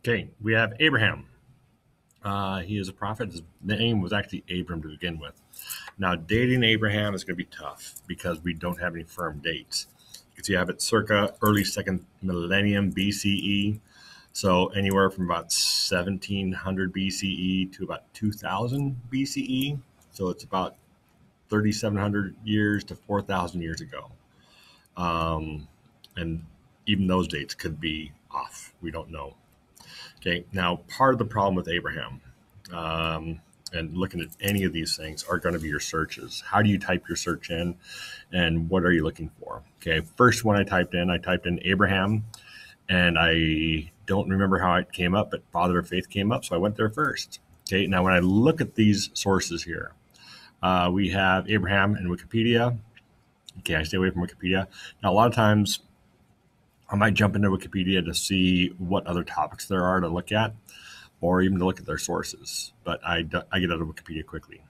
Okay, we have Abraham. He is a prophet. His name was actually Abram to begin with. Now, dating Abraham is going to be tough because we don't have any firm dates. You can see I have it circa early second millennium BCE. So anywhere from about 1700 BCE to about 2000 BCE. So it's about 3,700 years to 4,000 years ago. And even those dates could be off. We don't know. Okay, now part of the problem with Abraham and looking at any of these things are going to be your searches. How do you type your search in and what are you looking for? Okay, first one I typed in Abraham, and I don't remember how it came up, but Father of Faith came up, so I went there first. Okay, now when I look at these sources here, we have Abraham in Wikipedia. Okay, I stay away from Wikipedia. Now, a lot of times I might jump into Wikipedia to see what other topics there are to look at, or even to look at their sources. But I get out of Wikipedia quickly.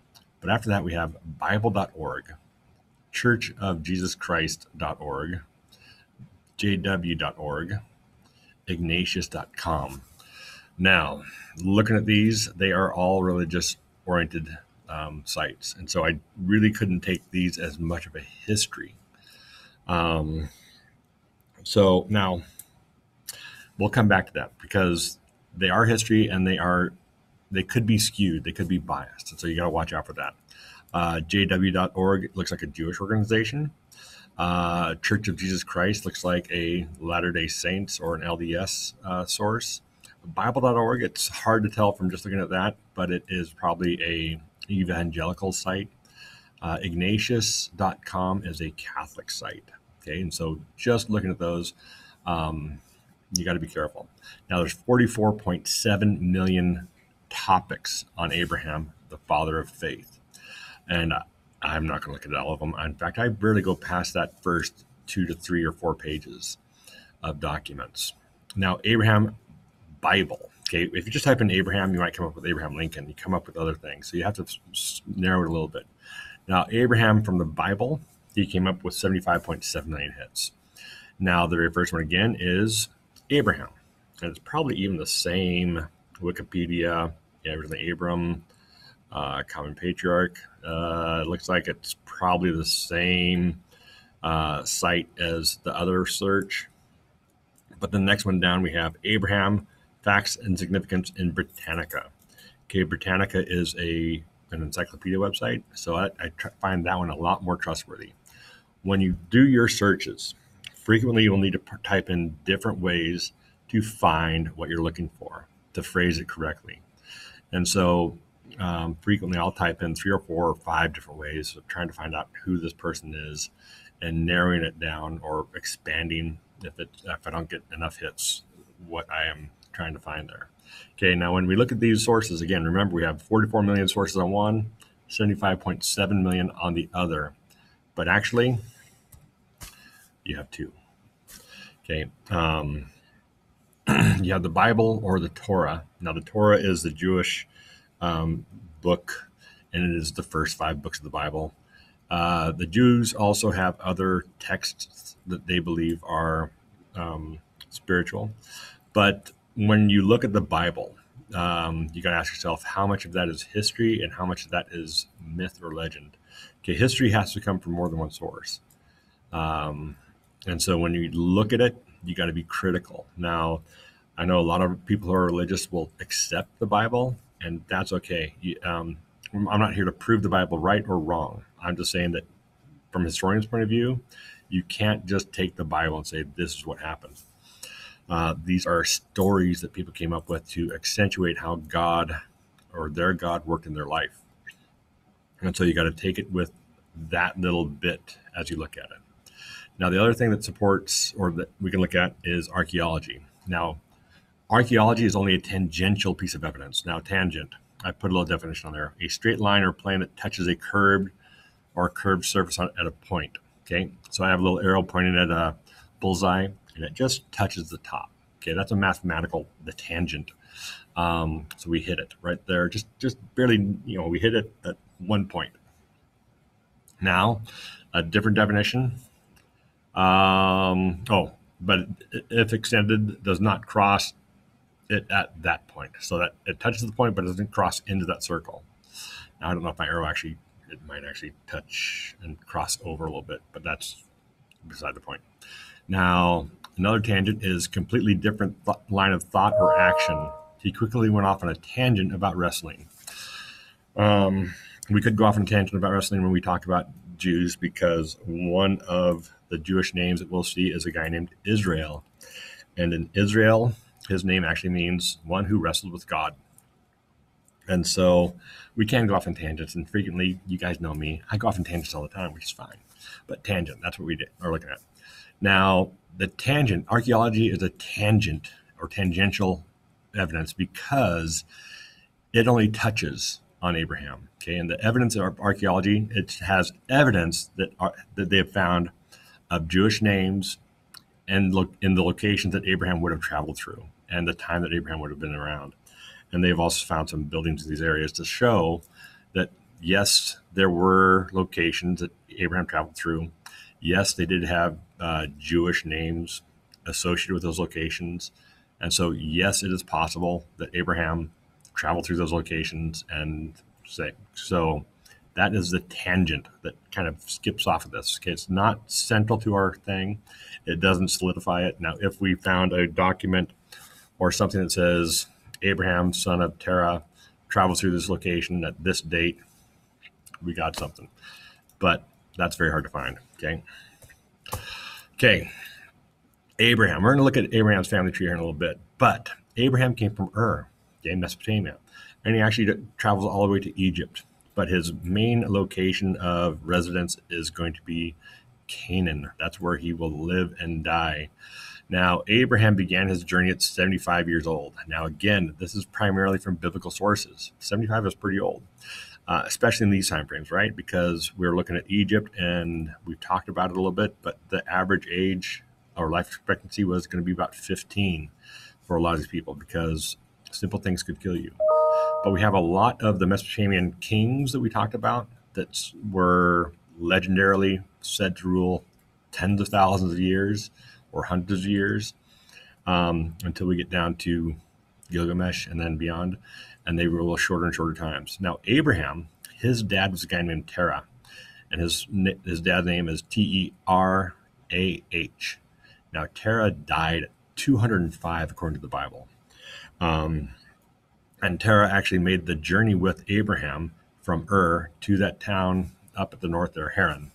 But after that, we have Bible.org, churchofjesuschrist.org, jw.org, ignatius.com. Now, looking at these, they are all religious-oriented sites. And so I really couldn't take these as much of a history. So now we'll come back to that because they are history and they could be skewed. They could be biased. And so you got to watch out for that. JW.org looks like a Jewish organization. Church of Jesus Christ looks like a Latter-day Saints or an LDS source. Bible.org, it's hard to tell from just looking at that, but it is probably a evangelical site. Ignatius.com is a Catholic site. Okay, and so just looking at those, you got to be careful. Now, there's 44.7 million topics on Abraham, the father of faith. And I'm not going to look at all of them. In fact, I barely go past that first 2 to 3 or 4 pages of documents. Now, Abraham Bible. Okay, if you just type in Abraham, you might come up with Abraham Lincoln. You come up with other things. So you have to narrow it a little bit. Now, Abraham from the Bible, he came up with 75.7 million hits. Now, the very first one again is Abraham. And it's probably even the same Wikipedia, everything Abram, Common Patriarch. It looks like it's probably the same site as the other search. But the next one down, we have Abraham, Facts and Significance in Britannica. Okay, Britannica is an encyclopedia website, so I find that one a lot more trustworthy. When you do your searches, frequently you'll need to type in different ways to find what you're looking for, to phrase it correctly. And so frequently I'll type in 3 or 4 or 5 different ways of trying to find out who this person is and narrowing it down or expanding if I don't get enough hits, what I am trying to find there. Okay, now when we look at these sources, again, remember we have 44 million sources on one, 75.7 million on the other. But actually, you have 2. Okay, you have the Bible or the Torah. Now, the Torah is the Jewish book, and it is the first 5 books of the Bible. The Jews also have other texts that they believe are spiritual. But when you look at the Bible, you got to ask yourself how much of that is history and how much of that is myth or legend. Okay, history has to come from more than one source. And so when you look at it, you got to be critical. Now, I know a lot of people who are religious will accept the Bible, and that's okay. I'm not here to prove the Bible right or wrong. I'm just saying that from a historian's point of view, you can't just take the Bible and say, this is what happened. These are stories that people came up with to accentuate how God or their God worked in their life. And so you got to take it with that little bit as you look at it. Now, the other thing that supports or that we can look at is archaeology. Now, archaeology is only a tangential piece of evidence. Now, tangent, I put a little definition on there. A straight line or plane that touches a curved or curved surface at a point. Okay, so I have a little arrow pointing at a bullseye, and it just touches the top. Okay, that's a mathematical, the tangent. So we hit it right there, just barely, we hit it at one point. Now, a different definition. But if extended, does not cross it at that point, so that it touches the point, but it doesn't cross into that circle. Now, I don't know if my arrow actually, it might actually touch and cross over a little bit, but that's beside the point. Now, another tangent is completely different line of thought or action. He quickly went off on a tangent about wrestling. We could go off on a tangent about wrestling when we talk about Jews, because one of the Jewish names that we'll see is a guy named Israel. And in Israel, his name actually means one who wrestled with God. And so we can go off on tangents, and frequently, you guys know me, I go off on tangents all the time, which is fine. But tangent, that's what we are looking at. Now, the tangent, archaeology is a tangent or tangential evidence because it only touches on Abraham. Okay, and the evidence of archaeology, it has evidence that they have found of Jewish names and look in the locations that Abraham would have traveled through and the time that Abraham would have been around. And they've also found some buildings in these areas to show that, yes, there were locations that Abraham traveled through. Yes, they did have Jewish names associated with those locations. And so, yes, it is possible that Abraham traveled through those locations and say, so that is the tangent that kind of skips off of this. Okay, it's not central to our thing. It doesn't solidify it. Now, if we found a document or something that says Abraham, son of Terah, traveled through this location at this date, we got something. But that's very hard to find. Okay. Abraham. We're going to look at Abraham's family tree here in a little bit. But Abraham came from Ur, Mesopotamia. And he actually travels all the way to Egypt. But his main location of residence is going to be Canaan. That's where he will live and die. Now, Abraham began his journey at 75 years old. Now, again, this is primarily from biblical sources. 75 is pretty old, especially in these time frames, right? Because we're looking at Egypt, and we've talked about it a little bit, but the average age or life expectancy was going to be about 15 for a lot of these people, because simple things could kill you. But we have a lot of the Mesopotamian kings that we talked about that were legendarily said to rule tens of thousands of years or hundreds of years, until we get down to Gilgamesh and then beyond, and they rule shorter and shorter times. Now, Abraham, his dad was a guy named Terah, and his dad's name is Terah. Now, Terah died at 205 according to the Bible, and Terah actually made the journey with Abraham from Ur to that town up at the north there, Haran.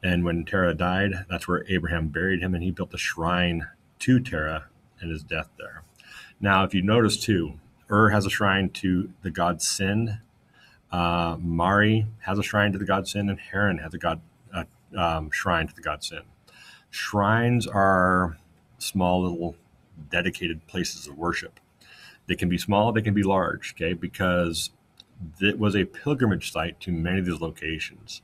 And when Terah died, that's where Abraham buried him, and he built a shrine to Terah and his death there. Now, if you notice too, Ur has a shrine to the god Sin. Mari has a shrine to the god Sin, and Haran has a shrine to the god Sin. Shrines are small little dedicated places of worship. They can be small, they can be large, okay, because it was a pilgrimage site to many of these locations.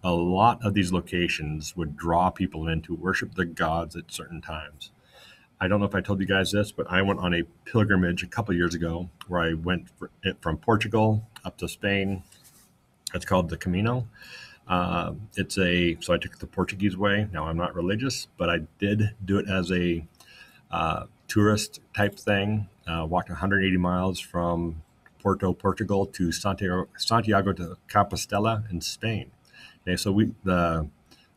A lot of these locations would draw people in to worship the gods at certain times. I don't know if I told you guys this, but I went on a pilgrimage a couple years ago where I went from Portugal up to Spain. It's called the Camino. So I took the Portuguese way. Now, I'm not religious, but I did do it as a tourist type thing. Walked 180 miles from Porto, Portugal to Santiago de Compostela in Spain. Okay, so the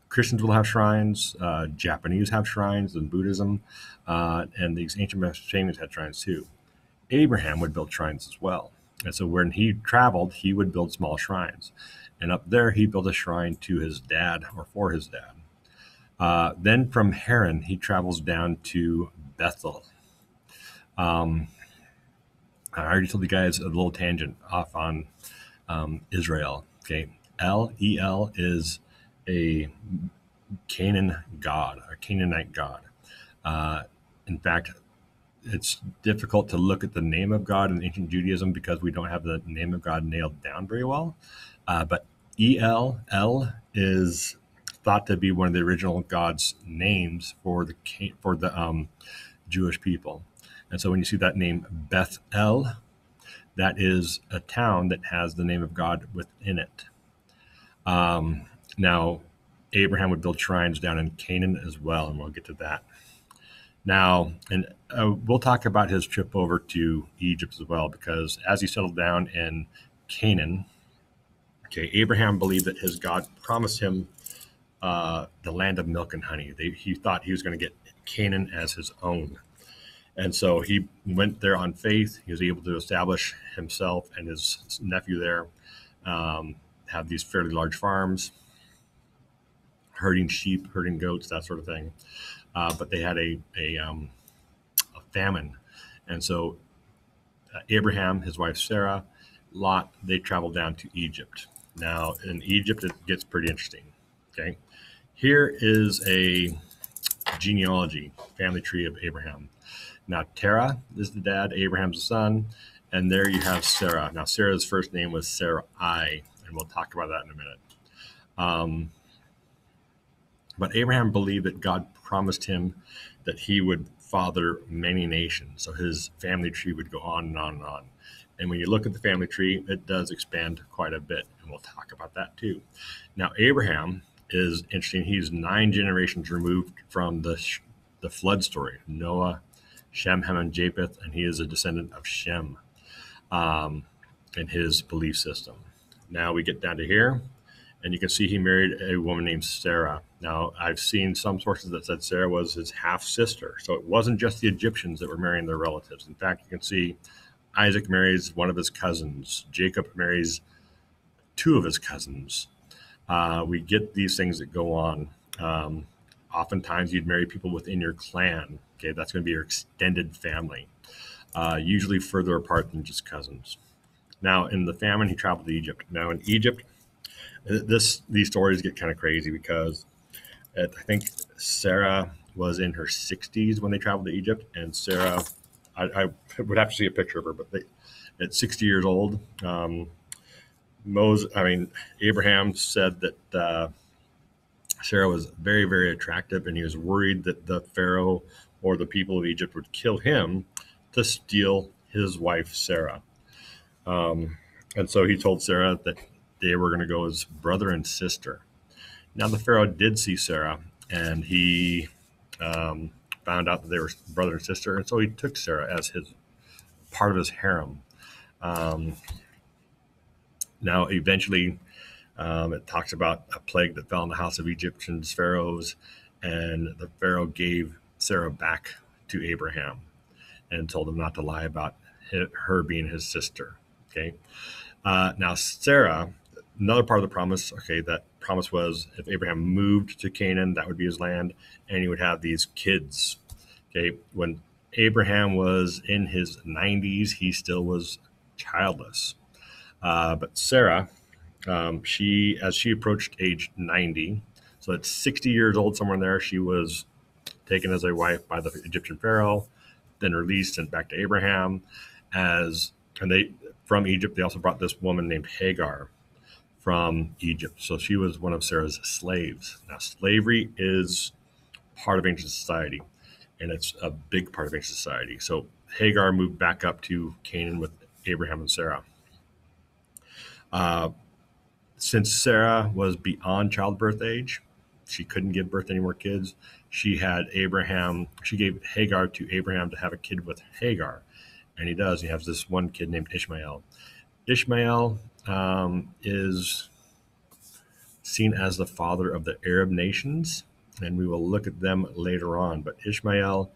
Christians will have shrines, Japanese have shrines in Buddhism, and these ancient Mesopotamians had shrines too. Abraham would build shrines as well. And so when he traveled, he would build small shrines. And up there, he built a shrine to his dad or for his dad. Then from Haran, he travels down to Bethel. I already told you guys a little tangent off on Israel. Okay, El is a Canaan god, a Canaanite god. In fact, it's difficult to look at the name of God in ancient Judaism because we don't have the name of God nailed down very well. But El is thought to be one of the original God's names for the Jewish people. And so when you see that name Bethel, that is a town that has the name of God within it. Now, Abraham would build shrines down in Canaan as well, and we'll get to that. Now, and we'll talk about his trip over to Egypt as well, because as he settled down in Canaan, okay, Abraham believed that his God promised him the land of milk and honey. He thought he was going to get Canaan as his own. And so he went there on faith. He was able to establish himself and his nephew there, have these fairly large farms, herding sheep, herding goats, that sort of thing. But they had a famine. And so Abraham, his wife Sarah, Lot, they traveled down to Egypt. Now, in Egypt, it gets pretty interesting. Okay. Here is a genealogy, family tree of Abraham. Now, Terah is the dad, Abraham's the son, and there you have Sarah. Now, Sarah's first name was Sarai, and we'll talk about that in a minute. But Abraham believed that God promised him that he would father many nations, so his family tree would go on and on and on. And when you look at the family tree, it does expand quite a bit, and we'll talk about that too. Now, Abraham is interesting. He's 9 generations removed from the flood story. Noah, Shem, Ham, and Japheth, and he is a descendant of Shem in his belief system. Now we get down to here, and you can see he married a woman named Sarah. Now, I've seen some sources that said Sarah was his half-sister, so it wasn't just the Egyptians that were marrying their relatives. In fact, you can see Isaac marries one of his cousins. Jacob marries 2 of his cousins. We get these things that go on. Oftentimes, you'd marry people within your clan. Okay, that's going to be your extended family, usually further apart than just cousins. Now, in the famine, he traveled to Egypt. Now, in Egypt, these stories get kind of crazy because I think Sarah was in her 60s when they traveled to Egypt, and Sarah, I would have to see a picture of her, but at 60 years old, Abraham said that Sarah was very, very attractive, and he was worried that the Pharaoh or the people of Egypt would kill him to steal his wife, Sarah. And so he told Sarah that they were going to go as brother and sister. Now, the Pharaoh did see Sarah, and he found out that they were brother and sister, and so he took Sarah as his part of his harem. Now, eventually, it talks about a plague that fell on the house of Egyptians, pharaohs, and the Pharaoh gave Sarah back to Abraham and told him not to lie about her being his sister. Okay. Now, Sarah, another part of the promise, okay, that promise was if Abraham moved to Canaan, that would be his land, and he would have these kids. Okay. When Abraham was in his 90s, he still was childless. But Sarah, as she approached age 90, so at 60 years old, somewhere in there, she was taken as a wife by the Egyptian Pharaoh, then released and back to Abraham. From Egypt, they also brought this woman named Hagar from Egypt. So she was one of Sarah's slaves. Now, slavery is part of ancient society, and it's a big part of ancient society. So Hagar moved back up to Canaan with Abraham and Sarah. Since Sarah was beyond childbirth age, she couldn't give birth to any more kids. She gave Hagar to Abraham to have a kid with Hagar. And he does. He has this one kid named Ishmael. Ishmael is seen as the father of the Arab nations, and we will look at them later on. But Ishmael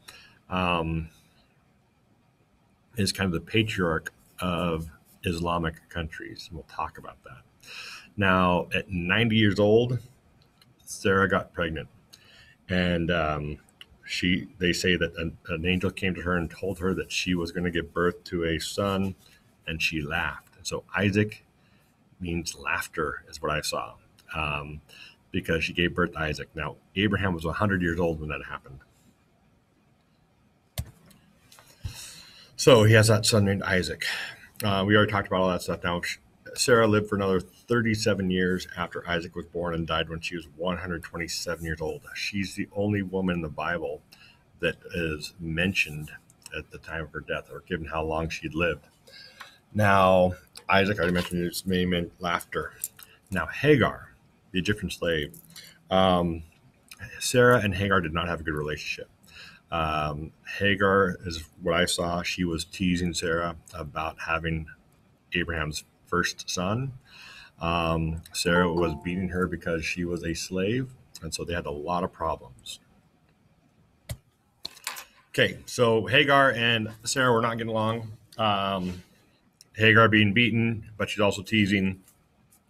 is kind of the patriarch of Islamic countries. We'll talk about that. Now, at 90 years old, Sarah got pregnant, and they say that an angel came to her and told her that she was going to give birth to a son, and she laughed. And so Isaac means laughter, is what I saw, because she gave birth to Isaac. Now, Abraham was 100 years old when that happened. So he has that son named Isaac. We already talked about all that stuff. Now, Sarah lived for another 37 years after Isaac was born and died when she was 127 years old. She's the only woman in the Bible that is mentioned at the time of her death, or given how long she'd lived. Now, Isaac, I already mentioned his name meant laughter. Now, Hagar, the Egyptian slave, Sarah and Hagar did not have a good relationship. Hagar is what I saw. She was teasing Sarah about having Abraham's first son. Sarah was beating her because she was a slave, and so they had a lot of problems. Okay, so Hagar and Sarah were not getting along. Hagar being beaten, but she's also teasing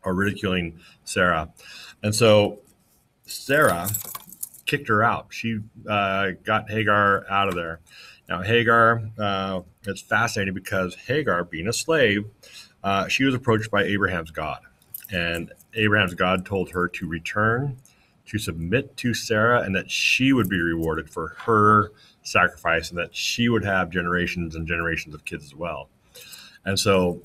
or ridiculing Sarah. And so Sarah kicked her out. She got Hagar out of there. Now, Hagar, it's fascinating because Hagar, being a slave, she was approached by Abraham's God. And Abraham's God told her to return, to submit to Sarah, and that she would be rewarded for her sacrifice and that she would have generations and generations of kids as well. And so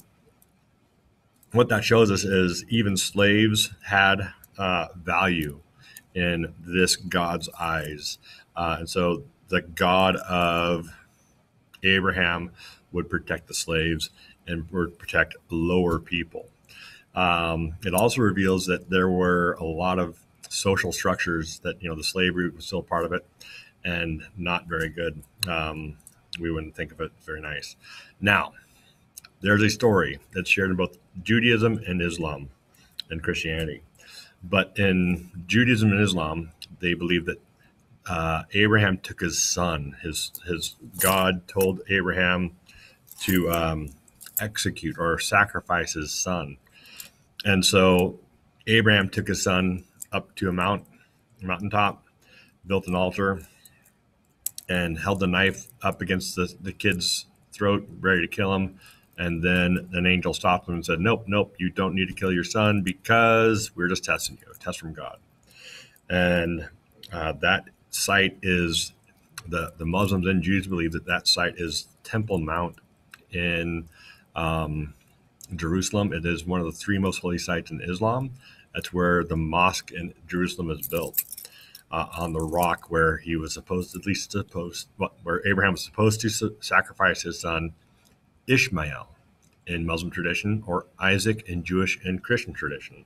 what that shows us is even slaves had value in this God's eyes. And so the God of Abraham would protect the slaves and would protect lower people. It also reveals that there were a lot of social structures that, the slavery was still part of it and not very good. We wouldn't think of it very nice. Now, there's a story that's shared in both Judaism and Islam and Christianity. But in Judaism and Islam, they believe that Abraham took his son. His God told Abraham to execute or sacrifice his son. And so Abraham took his son up to a mountaintop, built an altar, and held the knife up against the kid's throat, ready to kill him. And then an angel stopped him and said, nope, you don't need to kill your son because we're just testing you, a test from God. And that site is, the Muslims and Jews believe that site is Temple Mount in Jerusalem. It is one of the three most holy sites in Islam. That's where the mosque in Jerusalem is built, on the rock where he was where Abraham was supposed to sacrifice his son Ishmael in Muslim tradition, or Isaac in Jewish and Christian tradition.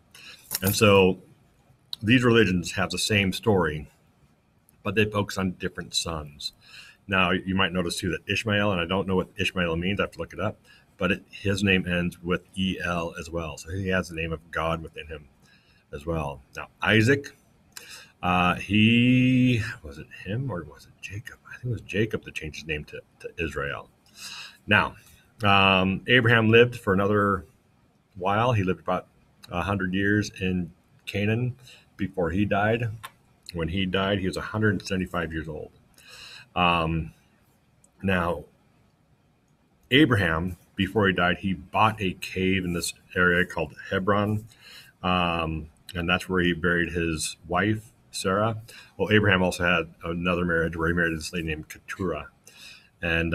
And so these religions have the same story, but they focus on different sons. Now, you might notice too that Ishmael, and I don't know what Ishmael means, I have to look it up, but his name ends with El as well. So he has the name of God within him as well. Now, Isaac, was it him or was it Jacob? I think it was Jacob that changed his name to Israel. Now, Abraham lived for another while. He lived about 100 years in Canaan before he died. When he died, he was 175 years old. Now, Abraham, before he died, he bought a cave in this area called Hebron, and that's where he buried his wife, Sarah. Well, Abraham also had another marriage where he married this lady named Keturah, and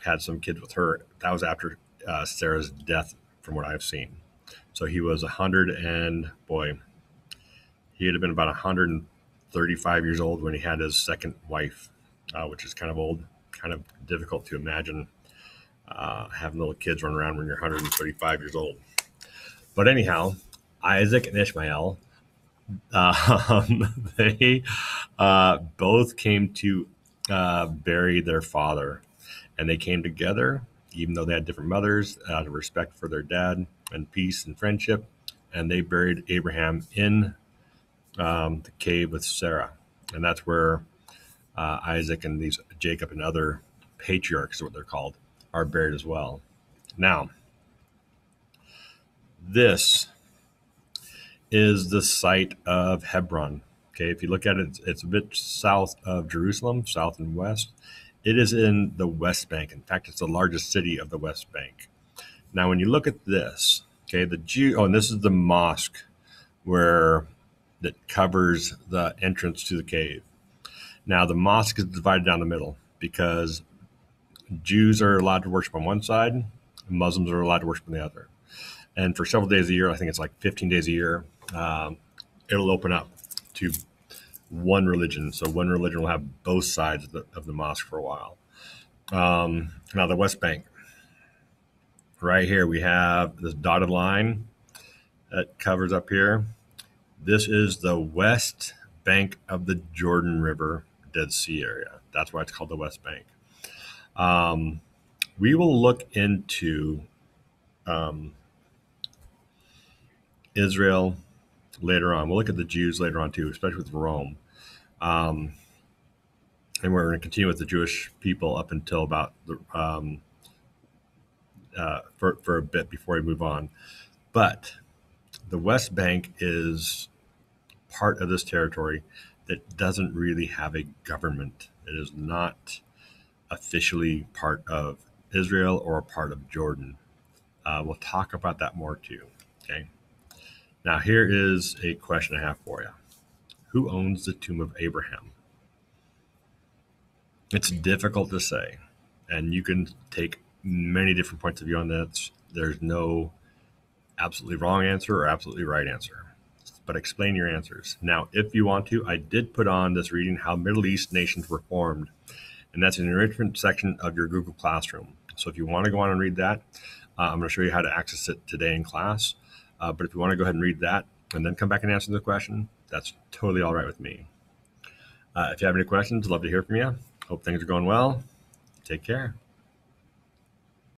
had some kids with her. That was after Sarah's death, from what I've seen. So he was 100 and, he had been about 135 years old when he had his second wife, which is kind of old, kind of difficult to imagine having little kids run around when you're 135 years old. But anyhow, Isaac and Ishmael, they both came to bury their father. And they came together, even though they had different mothers, out of respect for their dad and peace and friendship. And they buried Abraham in the cave with Sarah. And that's where Isaac and Jacob and other patriarchs, is what they're called, are buried as well. Now, this is the site of Hebron. Okay, if you look at it, it's a bit south of Jerusalem, south and west. It is in the West Bank. In fact, it's the largest city of the West Bank. Now, when you look at this, okay, and this is the mosque that covers the entrance to the cave. Now, the mosque is divided down the middle because Jews are allowed to worship on one side, and Muslims are allowed to worship on the other. And for several days a year, I think it's like 15 days a year, it'll open up to one religion. So one religion will have both sides of the mosque for a while. Now the West Bank, right here, we have this dotted line that covers up here. This is the West Bank of the Jordan River, Dead Sea area. That's why it's called the West Bank. We will look into Israel later on. We'll look at the Jews later on too, especially with Rome. And we're going to continue with the Jewish people up until about for a bit before we move on. But the West Bank is part of this territory that doesn't really have a government. It is not officially part of Israel or a part of Jordan. We'll talk about that more too. Okay. Now here is a question I have for you. Who owns the tomb of Abraham? It's difficult to say, and you can take many different points of view on this. There's no absolutely wrong answer or absolutely right answer, but explain your answers. Now, if you want to, I did put on this reading, How Middle East Nations Were Formed, and that's in the enrichment section of your Google Classroom. So if you want to go on and read that, I'm going to show you how to access it today in class. But if you want to go ahead and read that and then come back and answer the question, that's totally all right with me. If you have any questions, I'd love to hear from you. Hope things are going well. Take care.